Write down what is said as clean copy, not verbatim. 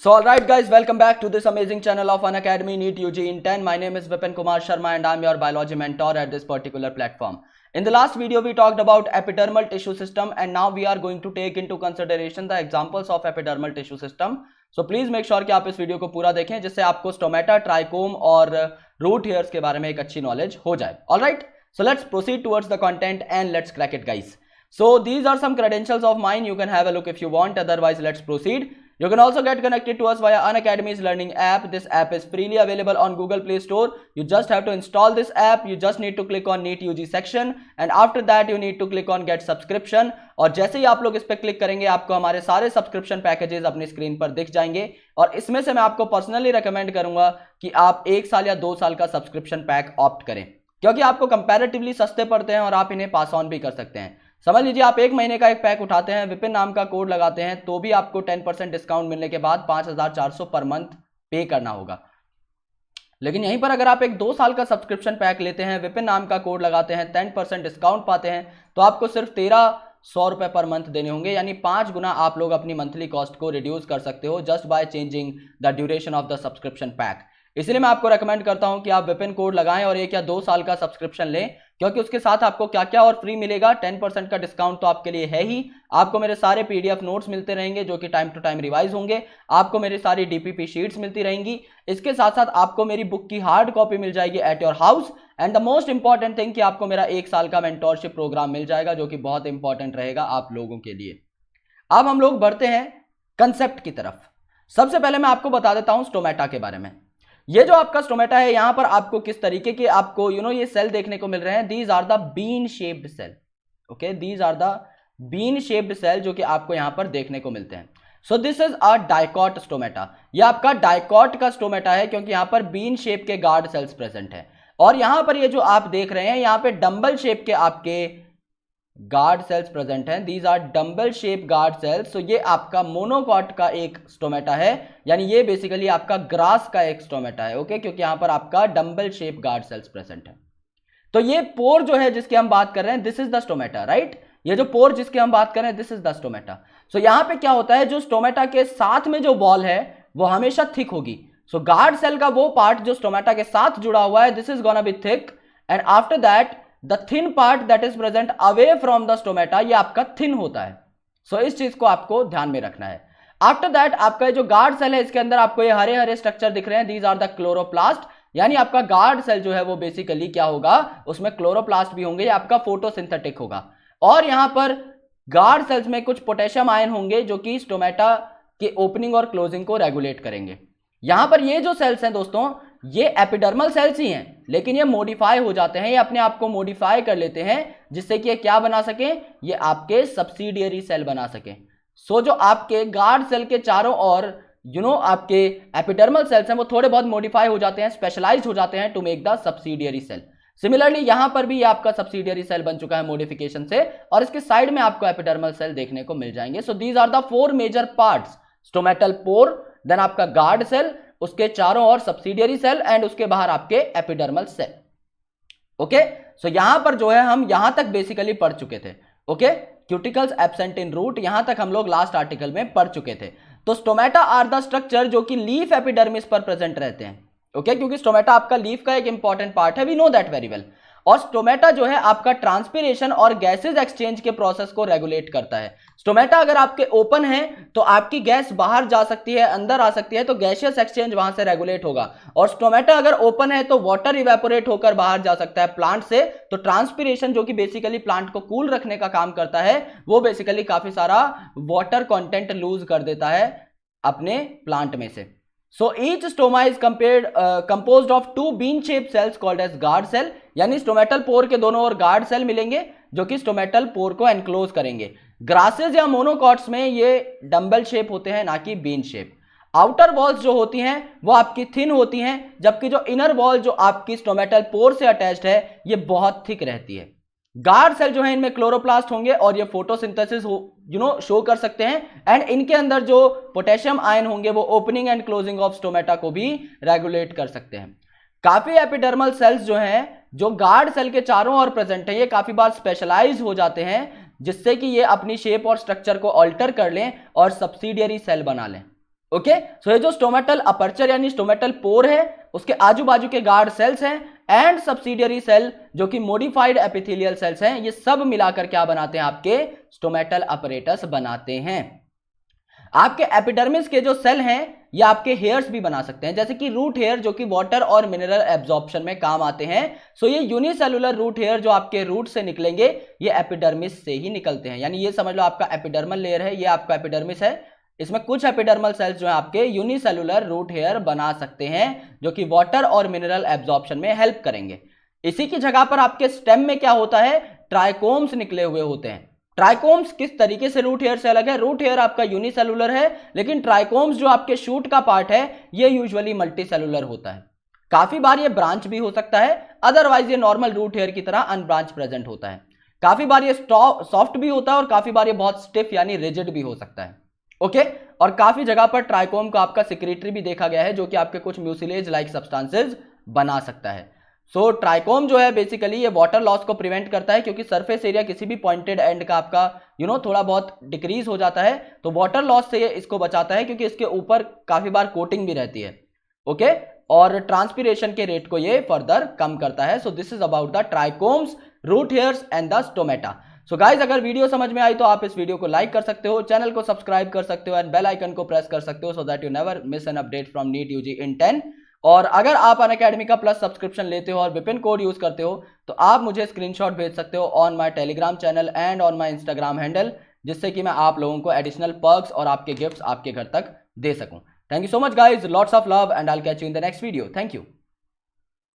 So alright guys, welcome back to this amazing channel of Unacademy NEET UG in 10. My name is Vipin Kumar Sharma and I'm your biology mentor at this particular platform. In the last video we talked about epidermal tissue system and now we are going to take into consideration the examples of epidermal tissue system. So please make sure कि आप इस video को पूरा देखें जिससे आपको stomata, trichome और root hairs के बारे में एक अच्छी नॉलेज हो जाए. Alright, so let's proceed towards the content and let's crack it guys. So these are some credentials of mine. You can have a look if you want. Otherwise, let's proceed. You can also get connected to us via Unacademy's learning app. This app is freely available on Google Play Store. You just have to install this app. You just need to click on NEET UG section and after that you need to click on get subscription. और जैसे ही आप लोग इस पर click करेंगे आपको हमारे सारे सब्सक्रिप्शन पैकेजेस अपनी स्क्रीन पर दिख जाएंगे और इसमें से मैं आपको पर्सनली रेकमेंड करूंगा कि आप 1 साल या 2 साल का सब्सक्रिप्शन पैक ऑप्ट करें क्योंकि आपको कंपैरेटिवली सस्ते पड़ते हैं और आप इन्हें पास ऑन भी कर सकते हैं. समझ लीजिए आप 1 महीने का एक पैक उठाते हैं, विपिन नाम का कोड लगाते हैं तो भी आपको 10% डिस्काउंट मिलने के बाद 5400 पर मंथ पे करना होगा. लेकिन यहीं पर अगर आप एक 2 साल का सब्सक्रिप्शन पैक लेते हैं, विपिन नाम का कोड लगाते हैं, 10% डिस्काउंट पाते हैं तो आपको सिर्फ 1300 रुपए पर मंथ देने होंगे. यानी 5 गुना आप लोग अपनी मंथली कॉस्ट को रिड्यूस कर सकते हो just by changing the duration of the subscription pack. इसलिए मैं आपको रेकमेंड करता हूं कि आप विपिन कोड लगाएं और 1 या 2 साल का सब्सक्रिप्शन लें क्योंकि उसके साथ आपको क्या क्या और फ्री मिलेगा. 10% का डिस्काउंट तो आपके लिए है ही, आपको मेरे सारे पीडीएफ नोट्स मिलते रहेंगे जो कि टाइम टू टाइम रिवाइज होंगे, आपको मेरी सारी डीपीपी शीट्स मिलती रहेंगी, इसके साथ साथ आपको मेरी बुक की हार्ड कॉपी मिल जाएगी at your house and the most important thing कि आपको मेरा 1 साल का मेंटोरशिप प्रोग्राम मिल जाएगा जो कि बहुत इंपॉर्टेंट रहेगा आप लोगों के लिए. अब हम लोग बढ़ते हैं कंसेप्ट की तरफ. सबसे पहले मैं आपको बता देता हूं स्टोमेटा के बारे में. ये जो आपका स्टोमेटा है यहां पर आपको किस तरीके के आपको ये सेल देखने को मिल रहे हैं. These are the bean shaped cell. Okay, these are the bean shaped cell जो कि आपको यहां पर देखने को मिलते हैं. So this is a dicot stomata. ये आपका डाइकॉट का स्टोमेटा है क्योंकि यहां पर बीन शेप के गार्ड सेल्स प्रेजेंट है और यहां पर ये जो आप देख रहे हैं यहां पे डंबल शेप के आपके गार्ड सेल्स प्रेजेंट हैं. These are dumbbell shape guard cells. So ये आपका मोनोकॉट का एक स्टोमेटा है, यानी ये बेसिकली आपका ग्रास का एक स्टोमेटा है. ओके, क्योंकि यहां पर आपका dumbbell shape guard cells present है. तो ये पोर जो है जिसकी हम बात कर रहे हैं this is the stomata, right. ये जो पोर जिसकी हम बात कर रहे हैं दिस इज द स्टोमेटा. सो यहां पे क्या होता है, जो स्टोमेटा के साथ में जो वॉल है वो हमेशा थिक होगी. सो गार्ड सेल का वो पार्ट जो स्टोमेटा के साथ जुड़ा हुआ है this is gonna be thick and after that the thin part that is present away from the stomata ये आपका थिन होता है. सो इस चीज को आपको ध्यान में रखना है. आफ्टर दैट आपका ये जो गार्ड सेल है इसके अंदर आपको ये हरे हरे स्ट्रक्चर दिख रहे हैं. These are the chloroplast. यानी आपका गार्ड सेल जो है वो बेसिकली क्या होगा, उसमें क्लोरोप्लास्ट भी होंगे, आपका फोटोसिंथेटिक होगा. और यहां पर गार्ड सेल्स में कुछ पोटेशियम आयन होंगे जो कि स्टोमेटा के ओपनिंग और क्लोजिंग को रेगुलेट करेंगे. यहां पर ये जो सेल्स हैं दोस्तों ये एपिडर्मल सेल्स ही हैं लेकिन ये मॉडिफाई हो जाते हैं, ये अपने आप को मॉडिफाई कर लेते हैं जिससे कि ये क्या बना सके, ये आपके सब्सिडियरी सेल बना सके. सो जो आपके गार्ड सेल के चारों ओर आपके एपिडर्मल सेल्स हैं वो थोड़े बहुत मॉडिफाई हो जाते हैं, स्पेशलाइज हो जाते हैं to make the subsidiary cell. Similarly यहां पर भी ये आपका सब्सिडियरी सेल बन चुका है मॉडिफिकेशन से और इसके साइड में आपको एपिडर्मल सेल देखने को मिल जाएंगे. So these are the 4 major parts. Stomatal pore, then आपका गार्ड सेल, उसके चारों ओर सब्सिडियरी सेल एंड उसके बाहर आपके एपिडर्मल सेल. ओके, सो यहां पर जो है हम यहां तक बेसिकली पढ़ चुके थे. Okay, cuticles absent in root यहां तक हम लोग लास्ट आर्टिकल में पढ़ चुके थे. तो स्टोमेटा आर द स्ट्रक्चर जो कि लीफ एपिडर्मिस पर प्रेजेंट रहते हैं. ओके, क्योंकि स्टोमेटा आपका लीफ का एक इंपॉर्टेंट पार्ट है, we know that very well. और स्टोमेटा जो है आपका ट्रांसपिरेशन और गैसेज एक्सचेंज के प्रोसेस को रेगुलेट करता है. स्टोमेटा अगर आपके ओपन है तो आपकी गैस बाहर जा सकती है, अंदर आ सकती है, तो गैसियस एक्सचेंज वहां से रेगुलेट होगा. और स्टोमेटा अगर ओपन है तो वाटर इवेपोरेट होकर बाहर जा सकता है प्लांट से. तो ट्रांसपिरेशन जो कि बेसिकली प्लांट को कूल रखने का काम करता है वो बेसिकली काफी सारा वाटर कंटेंट लूज कर देता है अपने प्लांट में से. So each stoma is composed of 2 bean-shaped cells called as guard cell. यानी स्टोमेटल पोर के दोनों ओर गार्ड सेल मिलेंगे जो कि स्टोमेटल पोर को एनक्लोज करेंगे. ग्रासेस या मोनोकॉट्स में ये डंबल शेप होते हैं ना कि बीन शेप. आउटर वॉल्स जो होती हैं वो आपकी थिन होती हैं जबकि जो इनर वॉल जो आपकी स्टोमेटल पोर से अटैच्ड है ये बहुत थिक रहती है. गार्ड सेल जो है इनमें क्लोरोप्लास्ट होंगे और ये फोटोसिंथेसिस शो कर सकते हैं एंड इनके अंदर जो पोटेशियम आयन होंगे वो opening and closing of stomata को भी रेगुलेट कर सकते हैं. काफी एपिडर्मल सेल्स जो हैं जो गार्ड सेल के चारों ओर प्रेजेंट है ये काफी बार स्पेशलाइज हो जाते हैं जिससे कि ये अपनी शेप और स्ट्रक्चर को ऑल्टर कर लें और सब्सिडियरी सेल बना लें. ओके, सो ये जो स्टोमेटल अपर्चर यानी स्टोमेटल पोर है उसके आजू बाजू के गार्ड सेल्स हैं एंड सब्सिडियरी सेल जो कि मॉडिफाइड एपिथेलियल सेल्स हैं, ये सब मिलाकर क्या बनाते हैं, आपके स्टोमेटल अपरेटस बनाते हैं। आपके एपिडर्मिस के जो सेल हैं ये आपके हेयर्स भी बना सकते हैं, जैसे कि रूट हेयर जो कि वाटर और मिनरल एब्जॉर्प्शन में काम आते हैं। सो ये यूनिसेलुलर रूट हेयर जो आपके रूट से निकलेंगे ये एपिडर्मिस से ही निकलते हैं, यानी ये समझ लो आपका एपिडर्मल लेयर है, ये आपका एपिडर्मिस है, इसमें कुछ एपिडर्मल सेल्स जो है आपके यूनिसेलुलर रूट हेयर बना सकते हैं जो कि वाटर और मिनरल एब्जॉर्प्शन में हेल्प करेंगे। इसी की जगह पर आपके स्टेम में क्या होता है, ट्राइकोम्स निकले हुए होते हैं। ट्राइकोम्स किस तरीके से रूट हेयर से अलग है, रूट हेयर आपका यूनिसेलुलर है लेकिन ट्राइकोम्स जो आपके शूट का पार्ट है ये यूजुअली मल्टीसेलुलर होता है। काफी बार ये ब्रांच भी हो सकता है, अदरवाइज ये नॉर्मल रूट हेयर की तरह अनब्रांच प्रेजेंट होता है। काफी बार ये सॉफ्ट भी होता है और काफी बार ये बहुत स्टिफ यानी रिजिड भी हो सकता है। ओके, और काफी जगह पर ट्राइकोम को आपका सिक्रेटरी भी देखा गया है जो कि आपके कुछ म्यूसिलेज लाइक सब्सटेंसेस बना सकता है। सो ट्राइकोम जो है बेसिकली ये वाटर लॉस को प्रिवेंट करता है, क्योंकि सरफेस एरिया किसी भी पॉइंटेड एंड का आपका थोड़ा बहुत डिक्रीज हो जाता है, तो वाटर लॉस से ये इसको बचाता है क्योंकि इसके ऊपर काफी बार कोटिंग भी रहती है। ओके, और ट्रांसपीरेशन के रेट को ये फर्दर कम करता है। So this is about the trichomes, root hairs and the stomata. So guys अगर वीडियो समझ में आई तो आप इस वीडियो को लाइक कर सकते हो, चैनल को सब्सक्राइब कर सकते हो एंड बेल आइकन को प्रेस कर सकते हो so that you never miss an update from NEET UG in 10। और अगर आप अनअकैडमी का प्लस सब्सक्रिप्शन लेते हो और विपिन कोड यूज करते हो तो आप मुझे स्क्रीनशॉट भेज सकते हो on my Telegram channel and on my Instagram handle, जिससे कि मैं आप लोगों को एडिशनल पर्क्स और आपके गिफ्ट्स आपके घर तक दे सकूं। Thank you so much guys, lots of love and I will catch you in the next video. Thank you.